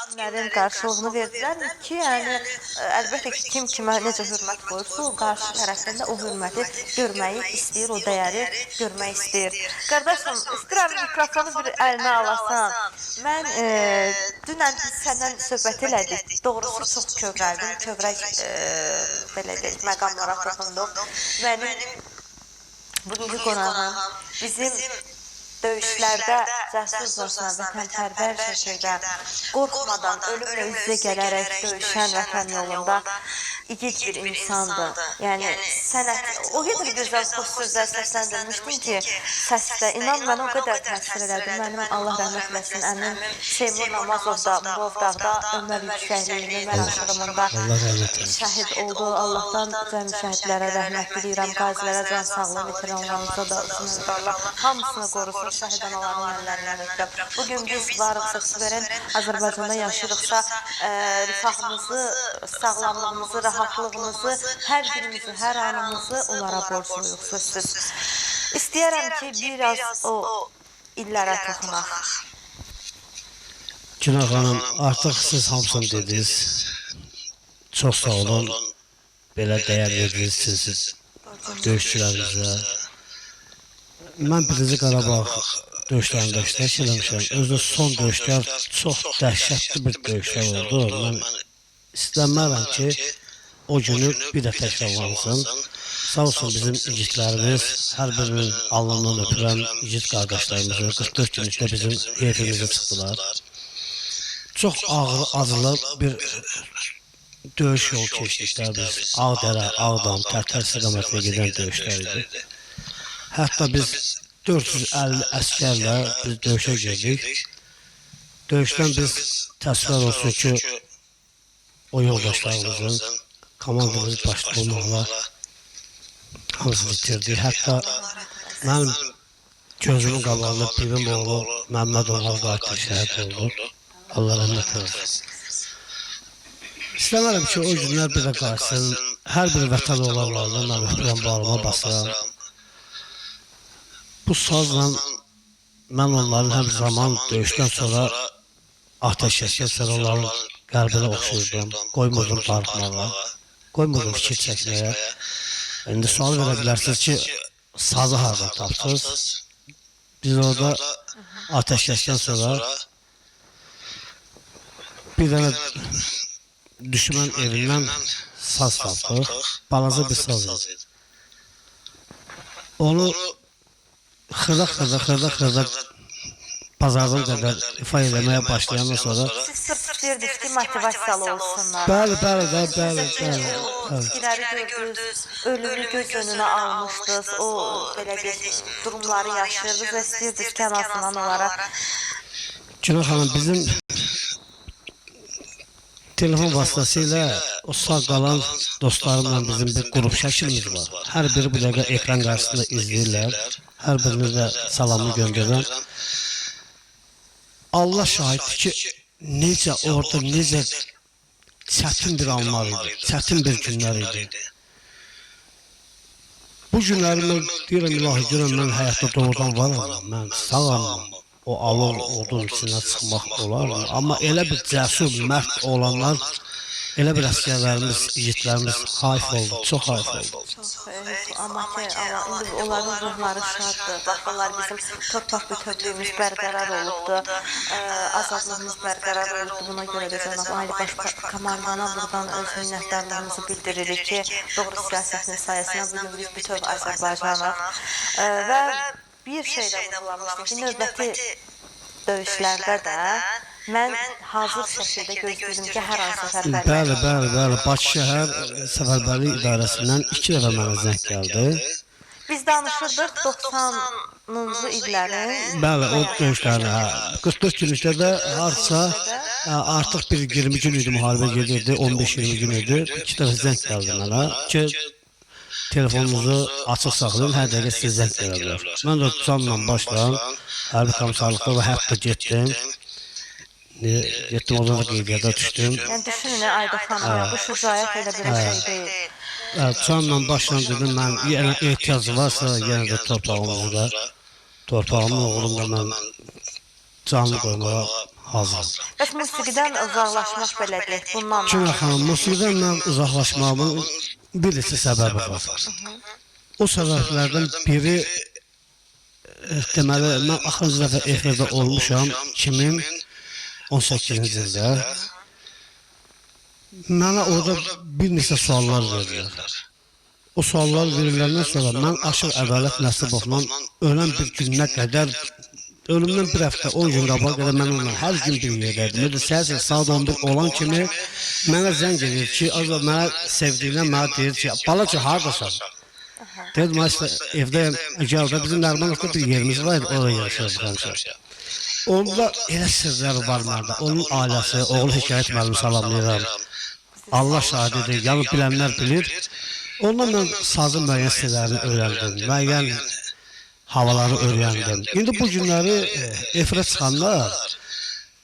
Günlərin qarşılığını verdilərmi ki, yəni əlbəttə ki, kim kimə necə hörmət qoyursa, o qarşı tərəfdən də o hörməti görməyi istəyir, o dəyəri görmək istəyir. Qardaşım, istəyirəm mikrofonu bir əlinə alasan. Mən dünən biz səndən söhbət elədik. Doğrusu çox kövrəldim, kövrək belə deyək, məqamlara toxunduq. Mənim bugünkü qonağım bizim döyüşlərdə cəsurcasına, vətənpərvər şəkildə, qorxmadan, ölümlə üz-üzə gələrək döyüşən vətən yolunda igid bir insandır. Yəni, sənət o qədər gözəl xoş sözlər səsləndirmişdin ki, səsdə, inan mənə o qədər təsir elədi. Mənim Allah rəhmət eləsin, əmim Seymur Namazovda, Murovdağda, Ömər yüksəkliyi, Ömər aşırımında şəhid oldu. Allahdan cəmi şəhidlərə rəhmət diləyirəm, qazilərə can sağlığı, veteranlarımıza da uzun ömür Allah hamısını qorusun. Şəhid anaların əllərindən öpürəm. Bugün biz varıqsa, suverən Azərbaycanda yaşayırıqsa, rifahımızı, sağlamlığımızı, rahatlığımızı, hər birimizi, hər anımızı onlara borcluyuq, sözsüz. İstəyərəm ki, biraz o illərə toxunaq. Günah xanım, artıq siz hamısını dediniz. Çox sağ olun. Belə dəyər verdiniz siz döyüşçülərimizə. Mən birinci Qarabağ döyüşlərində iştirak eləmişəm. Özdə son döyüşlər çox dəhşətli bir döyüşlər oldu. Mən istəmərəm ki, o günü bir də təkrarlansın. Sağ olsun bizim igidlərimiz, hər birinin alnından öpürəm igid qardaşlarımızı. 44 günlükdə bizim heyfimizi çıxdılar. Çox ağır, acılı bir döyüş yol keçdiklər biz. Ağdərə, Ağdam, Tərtər istiqamətinə gedən döyüşlər idi. Hətta biz 450 əsgərlə biz döyüşə girdik. Döyüşdən biz təsvir olsun ki, o yoldaşlarımızın, komandamız başda olmaqla hamısını bitirdik. Hətta mənim gözümün qabağında birim oğlu Məmməd Oğal qatil şəhid oldu. Allah rəhmət eləsin. İstəmərəm ki, o günlər bir də qaçsın. Hər bir vətən olanlarla mən öpürəm, bağlıma basıram. Bu sazla mən onların hər zaman döyüşdən sonra ateşkəsdən sonra onların qəlbinə oxşuyurdum. Qoymurdum darıxmağa, qoymurdum fikir çəkməyə. İndi sual verə bilərsiniz ki, sazı harada tapdınız? Biz orada ateşkəsdən sonra bir dənə düşmən evindən saz tapdıq. Balaca bir saz idi. Onu xırda pazardan qədər ifa eləməyə başlayandan sonra siz sırf istəyirdiniz ki, motivasiyalı olsunlar. Bəli. İtkiləri gördünüz, ölümü göz önünə almışdınız, o belə bir durumları yaşayırdınız və istəyirdiniz ki, en azından onlara. Günah xanım, bizim telefon vasitəsilə o sağ qalan dostlarımla bizim bir qrup şəklimiz var. Hər biri bu dəqiqə ekran qarşısında izləyirlər. Hər birinizə salamını göndərirəm. Allah şahiddir ki, necə orada, necə çətin bir anlar idi, çətin bir günlər idi. Bu günləri mən deyirəm, ilahi görəm, mən həyatda doğrudan varam, mən sağam. O alov odun içinə çıxmaq olar. Amma elə bir cəsur, mərd olanlar, elə bir əsgərlərimiz, igidlərimiz xaif oldu, çox xaif oldu. Amma ki, indi onların ruhları şaddır. Baxırlar, bizim torpaq bütövlüyümüz bərqərar olubdur, azadlığımız bərqərar olubdur. Buna görə də Cənab Ali Baş Komandana buradan öz minnətdarlığımızı bildiririk ki, doğru siyasətin sayəsində bugün biz bütöv Azərbaycanıq. Və bir şey də vurulamışdır ki, növbəti döyüşlərdə də mən hazır şəkildə gözləyirdim ki, hər an səfərbərlik. Bəli. Bakı şəhər səfərbərlik idarəsindən 2 dəfə mənə zəng gəldi. Biz danışırdıq 90-cı illərin. Bəli, o döyüşlərdə 44 günlükdə də harca artıq bir 20 gün idi müharibə gedirdi, 15-20 gün idi. 2 dəfə zəng gəldi mənə ki, telefonunuzu açıq saxlayın, hər dəqiqə sizə zəng verə bilər. Mən də canla başlayım, hərbi komissarlıqda və hətta getdim. Getdim, orada da qeydiyyata düşdüm. Yəni düşünün, Ayda xanım, bu şücaət elə bir şey deyil. Canla başlayım dedim, mən yenə ehtiyacı varsa, yenə də torpağımın uğrunda mən canlı qoymağa hazıram. Bəs musiqidən uzaqlaşmaq belədir. Bundan Günel xanım, musiqidən mən uzaqlaşmamın bir neçə səbəbi var. O səbəblərdən biri deməli, mən axırıncı dəfə efirdə olmuşam 2018-ci ildə. Mənə orada bir neçə suallar verirlər. O suallar veriləndən sonra mən Aşıq Ədalət Nəsibovla ölən bir gününə qədər, ölümdən bir həftə, 10 gün qabaq qədər mən onunla hər gün bir yerdəydim. Səhər saat 11 olan kimi mənə zəng edir ki, mənə sevdiyinə mənə deyir ki, balaca haradasan? Dedim, evdəyəm, gəldə bizim Nərmanovda bir yerimiz var, oraya yaşayırdıq həmişə. Onda elə sirlər var məndə, onun ailəsi, oğlu Hikayət müəllimi salamlayıram. Allah şahididir, yəni bilənlər bilir. Ondan mən sazın müəyyən sirlərini öyrəndim, müəyyən havaları öyrəndim. İndi bu günləri efirə çıxanlar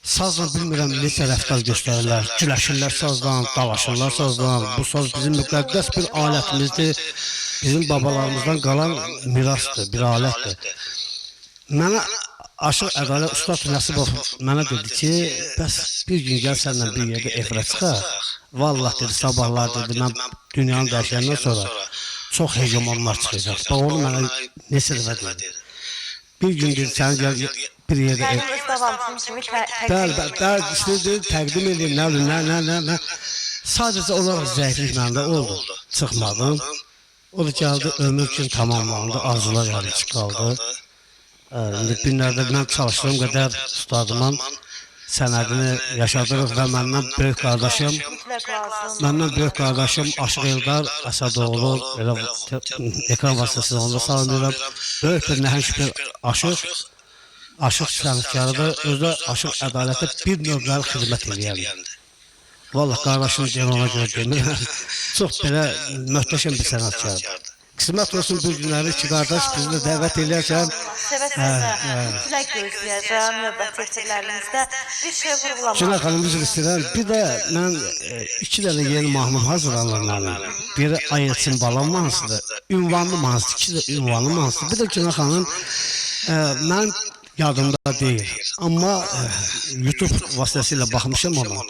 sazla bilmirəm necə rəftar göstərirlər, güləşirlər sazdan, dalaşırlar sazdan. Bu saz bizim müqəddəs bir alətimizdir, bizim babalarımızdan qalan mirasdır, bir alətdir. Mənə Aşıq Ədalət Ustad Nəsibov mənə dedi ki, bəs bir gün gəl sənlə bir yerdə efirə çıxaq. Vallah dedi, sabahlar dedi, mən dünyanı dəyişəndən sonra çox hegemonlar çıxacaq. Bax, onu mənə neçə dəfə dedi. Bir gün dedi, sən gəl bir yerdə... Mənim öz davamçım kimi Bəli, istəyir, təqdim edeyim, nə. Sadəcə olaraq zəiflik məndə oldu, çıxmadım. O da gəldi, ömür üçün tamamlandı, arzular yarıcı qaldı. İndi günlərdə mən çalışdığım qədər ustadımın sənədini yaşadırıq və məndən böyük qardaşım Aşıq Eldar Əsədoğlu, ekran vasitəsilə onu da salamlayıram. Böyük bir nəhəng bir aşıq sənətkarıdır, özü Aşıq Ədalətə bir növləri xidmət edəyəndir. Vallahi qardaşım deyən ona görə demirəm, çox belə möhtəşəm bir sənətkardır. Qismət olsun bu günləri ki, qardaş bizi də dəvət eləyərsən. Mütləq gözləyəcəm, növbəti efirlərimizdə bir şey vurğulamaq. Günel xanım, üzr istəyirəm. Bir də mən 2 dənə yeni mahnım hazırlanır mənim. Biri Ayetsin Balam mahnısıdır, ünvanlı mahnısıdır, 2 də ünvanlı mahnısıdır. Bir də Günel xanım, mən yadımda deyil, amma YouTube vasitəsilə baxmışam ona.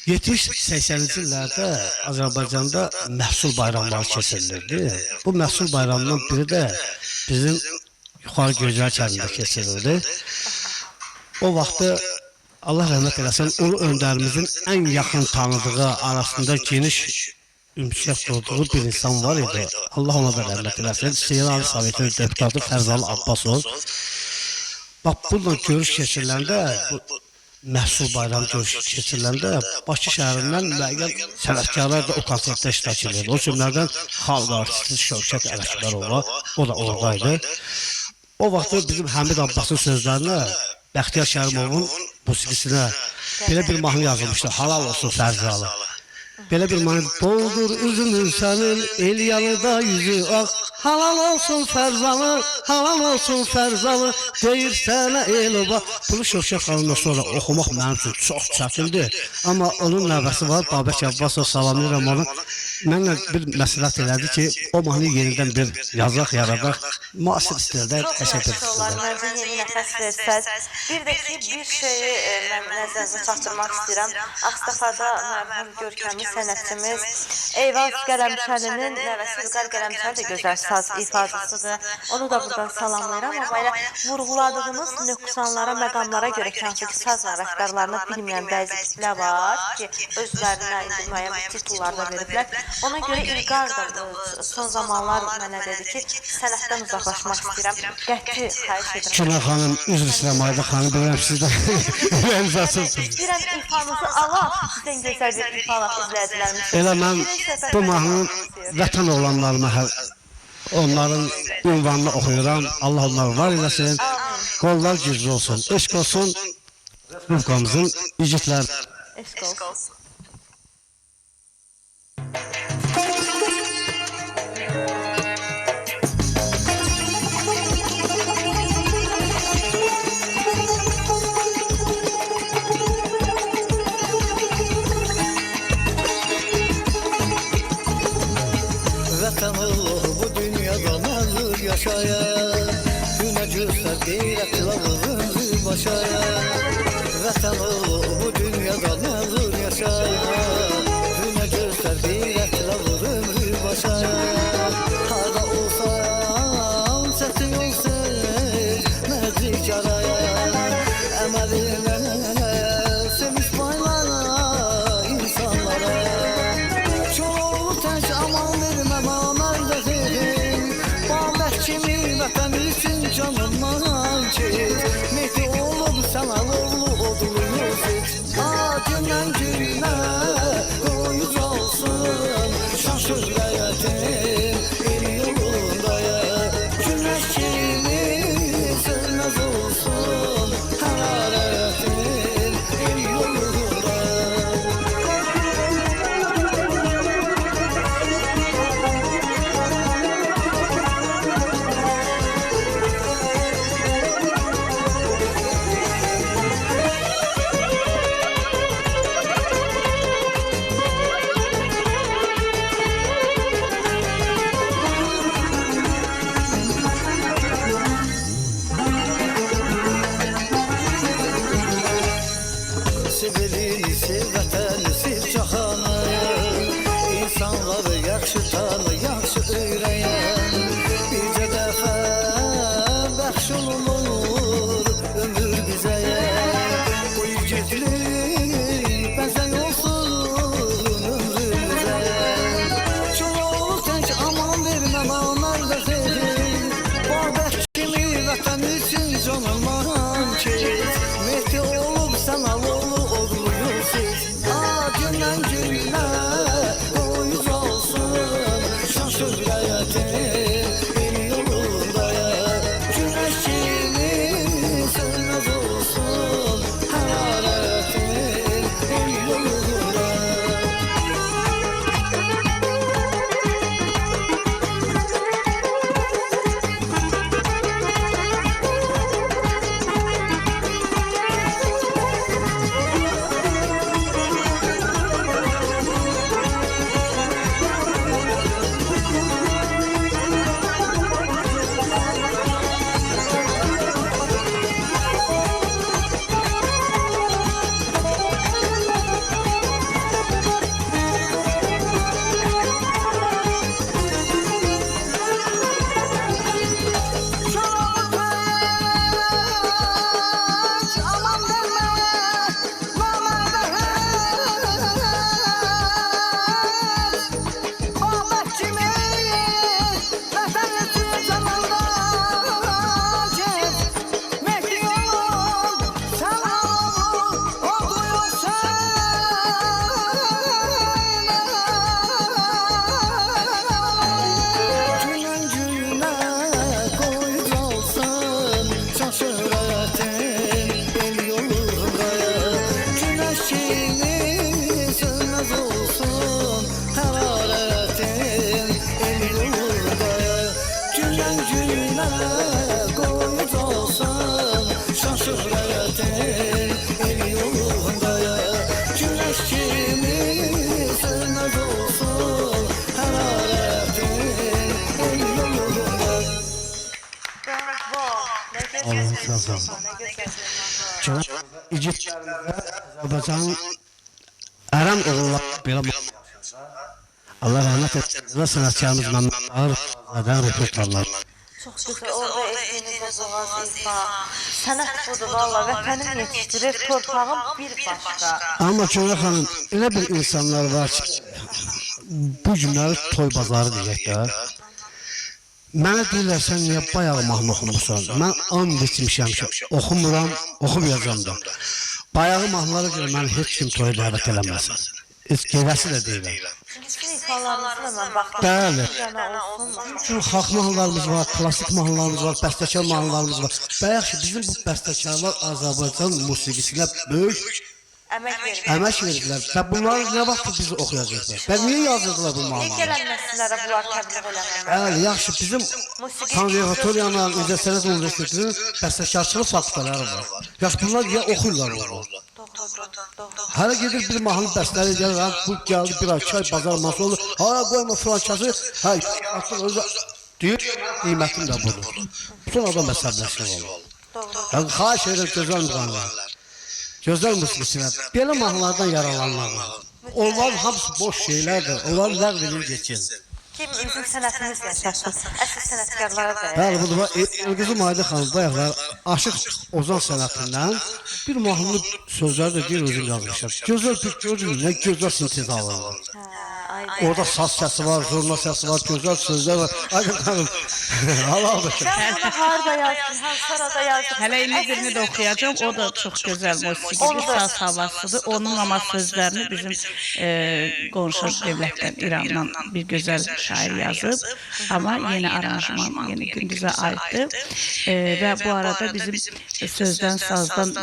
70-80-ci illərdə Azərbaycanda məhsul bayramları keçirilirdi. Bu məhsul bayramından biri də bizim Yuxarı Göycələr kəndində keçirildi. O vaxtı Allah rəhmət eləsin, Ulu Öndərimizin ən yaxın tanıdığı, arasında geniş ümsiyyət durduğu bir insan var idi. Allah ona da rəhmət eləsin. Seyir Ali Sovetinin deputatı Fərzalı Abbasov. Bax, buradan görüş keçiriləndə, məhsul bayramı görüşü keçiriləndə Bakı şəhərindən müəyyən sənətkarlar da o konsertdə iştirak edirdi. O cümlədən xalq artisti Şövkət Ələkbərova, o da oradaydı. O vaxtı bizim Həmid Abbasın sözlərinə, Bəxtiyar Kərimovun musiqisinə belə bir mahnı yazılmışdı, Halal olsun Fərzalı. Belə bir mahnı, doldur üzünün sənin, el yanıda yüzü ağ, halal olsun Fərzalı, halal olsun Fərzalı, deyir sənə el oba. Bunu Şövkət xanımdan sonra oxumaq mənim üçün çox çətindir. Amma onun nəvəsi var, Babək Abbasov, salamlayıram onu. Mənlə bir məsləhət elədi ki, o mahnı yenidən bir yazaq, yaradaq, müasir istildə təşəkkür edirəm. Məncə yeni nəfəs versəz. Bir də ki, bir şeyi mən nəzərinizə çatdırmaq istəyirəm. Ağstafada mərhum görkəmli sənətçimiz Eyvaz Qələmçəlinin nəvəsi İlqar Qələmçəli də gözəl saz ifadəsidir. Onu da buradan salamlayıram. Amma elə vurğuladığınız nöqsanlara, məqamlara görə ki, hansı ki, saz və rəftarlarını bilməyən bəzi tiplər var ki, özlərinə indi müəyyən titullarda veriblər. Ona görə İlqar da son zamanlar mənə dedi ki, sənətdən uzaqlaşmaq istəyirəm. Qəti xahiş edirəm. Günel xanım, üzr istəyirəm Ayda xanım, bilirəm sizdən ürəyiniz açılsın. İstəyirəm ifanızı alaq, sizdən gözəl bir ifalaq izləyicilərimiz. Elə mən bu mahnının vətən olanlarına, onların ünvanını oxuyuram. Allah onları var eləsin, qollar güclü olsun, eşq olsun Respublikamızın igidlər. Eşq olsun. Vətən olur bu dünyada məzur yaşaya, günə göstər qeyrət lavızın başaya. vatan ol bu dünyada mezun yaşa. Hüne göster bir etrafı ömrü başa. Harda olsam sesin olsun mezlik araya. Emeline seviş paylara insanlara. Çoğu teş aman vermem aman da dedim. Babet kimi vatan için canımdan çek. Mehdi olup sana oğlu oduluyorsun. Günden güne koyuz olsun. Şaşır hayatım el yolunda ya. Güneş kimi sönmez olsun. Hararetim el yolunda. Sevilini sev vətəni sev cahanı. İnsanları yaxşı tanı, yaxşı öyrəyən. Bircə dəfə bəxş olunur ömür bizə. Bu igidlik bəzək olsun ömrümüzə. Çoğu tək aman verməm anar da sevdim. Babək kimi vətən üçün canımdan kes. Mehdi olub sana oğlu odluyorsun. Gündən günə koyuz olsun. Şaşır hayatım el yolunda ya. Güneş kimi sönmez olsun. Hararetim el yolunda. Sağ olun. Çox igidlərimizə Azərbaycanın ərəm oğulları belə Allah rəhmət etsin və sənətkarımız Məmməd Ağır repertuarlar. Çox gözəl, orada etdiyiniz o boğaz ifa, sənət budur valla, vətənim yetişdirir, torpağım bir başqa. Amma Cümlə xanım, elə bir insanlar var ki, bu günləri toy bazarı deyək də. Mənə deyirlər, sən niyə bayağı mahnı oxumursan? Mən and içmişəm ki, oxumuram, oxumayacam da. Bayağı mahnılara görə məni heç kim toya dəvət eləməsin. Heç gedəsi də deyiləm. Sizin ifalarınızı da mən baxdım. Bəli. Olsun. Xalq mahnılarımız var, klasik mahnılarımız var, bəstəkar mahnılarımız var. Bayaq ki, bizim bu bəstəkarlar Azərbaycan musiqisinə böyük əmək verirlər. Və bunları nə vaxt biz oxuyacaqlar? Və niyə yazırdılar bu mahnıları? Gələn nəsillərə bunlar təbliğ eləmək. Bəli, yaxşı, bizim konservatoriyanın, İncəsənət Universitetinin bəstəkarçılıq fakültələri var. Yaxşı, bunlar niyə oxuyurlar orada? Hələ gedir bir mahnı bəstələri gəlir, bu gəldi bir ay, 2 ay bazar masa olur. Hara qoyma frankası, artıq özü deyir, qiymətim də budur. Bütün adam əsəbləşmək olur. Yəni, xahiş edir gözəl müğənilər. gözəl musiqiçilər belə mahnılardan yaralanırlar. Onlar hamısı boş şeylərdir. Onlar ləğv edir geçir. Kim bizim sənətimizlə yaşasın, əsl sənətkarlara da. Bəli, bu da Elqızı Maylı xanım bayaqlar Aşıq Ozan sənətindən bir mahnının sözləri də deyir özüm yazmışam. Gözəl bir görürüm, nə gözəl sintez alınır. Orada saz səsi var, zurna səsi var, gözəl sözlər var. Aydın xanım, halaldır. Sən bunu harada yazdın, hansarada yazdın? Hələ indi birini də oxuyacağım. O da çox gözəl musiqidir, saz havasıdır. Onun ama sözlərini bizim qonşu dövlətdən, İrandan bir gözəl şair yazıb. Amma yeni aranjman, yeni Gündüzə aiddir. Və bu arada bizim sözdən, sazdan